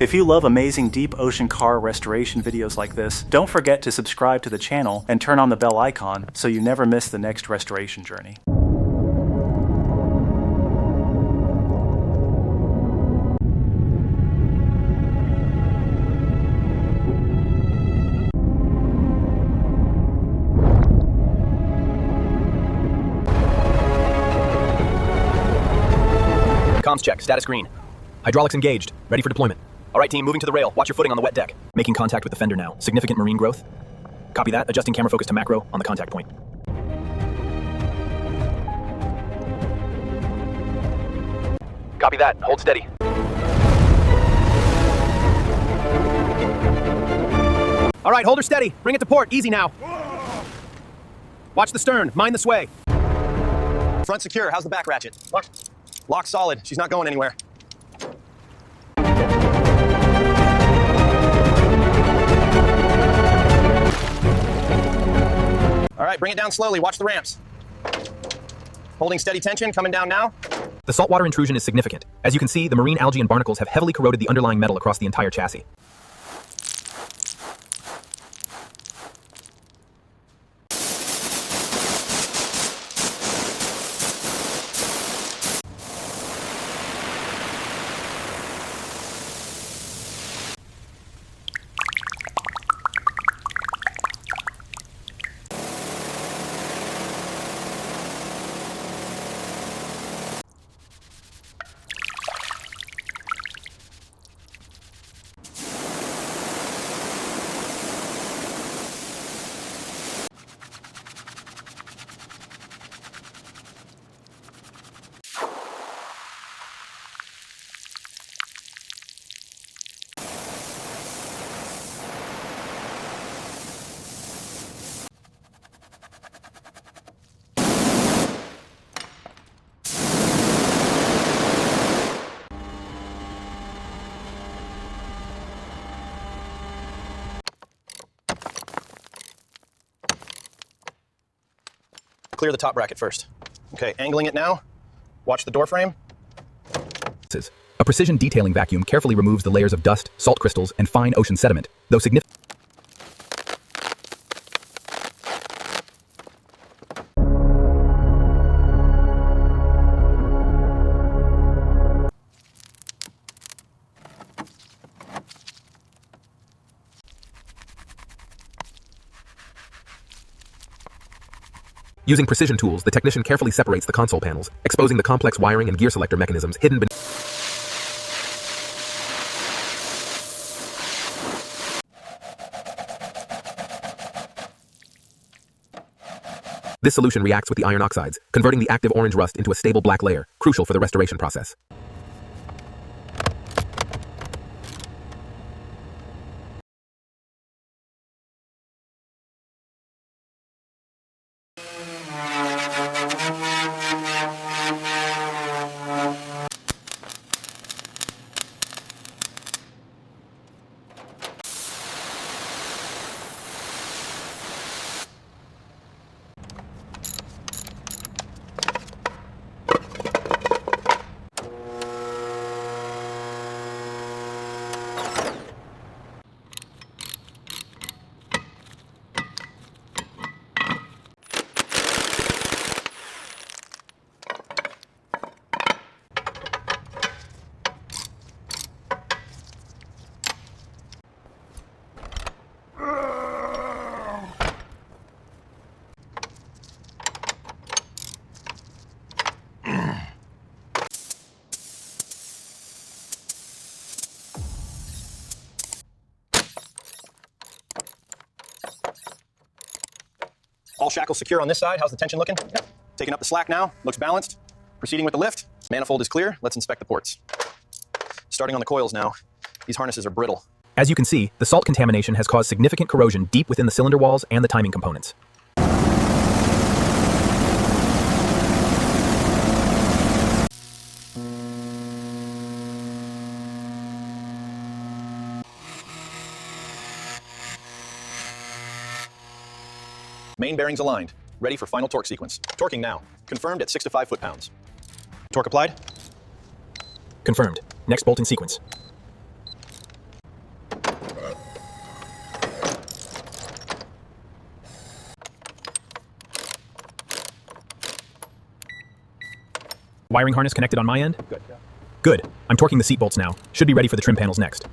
If you love amazing deep ocean car restoration videos like this, don't forget to subscribe to the channel and turn on the bell icon so you never miss the next restoration journey. Comms check, status green. Hydraulics engaged, ready for deployment. All right, team, moving to the rail. Watch your footing on the wet deck. Making contact with the fender now. Significant marine growth. Copy that, adjusting camera focus to macro on the contact point. Copy that, hold steady. All right, hold her steady. Bring it to port, easy now. Watch the stern, mind the sway. Front secure, how's the back ratchet? Lock solid, she's not going anywhere. All right, bring it down slowly, watch the ramps. Holding steady tension, coming down now. The saltwater intrusion is significant. As you can see, the marine algae and barnacles have heavily corroded the underlying metal across the entire chassis. Clear the top bracket first. Okay, angling it now. Watch the door frame. A precision detailing vacuum carefully removes the layers of dust, salt crystals, and fine ocean sediment, though significant. Using precision tools, the technician carefully separates the console panels, exposing the complex wiring and gear selector mechanisms hidden beneath. This solution reacts with the iron oxides, converting the active orange rust into a stable black layer, crucial for the restoration process. All shackles secure on this side. How's the tension looking? Yep. Taking up the slack now. Looks balanced. Proceeding with the lift. Manifold is clear. Let's inspect the ports. Starting on the coils now. These harnesses are brittle. As you can see, the salt contamination has caused significant corrosion deep within the cylinder walls and the timing components. Main bearings aligned, ready for final torque sequence. Torquing now. Confirmed at 6 to 5 foot-pounds. Torque applied. Confirmed. Next bolt in sequence. Wiring harness connected on my end? Good. I'm torquing the seat bolts now. Should be ready for the trim panels next.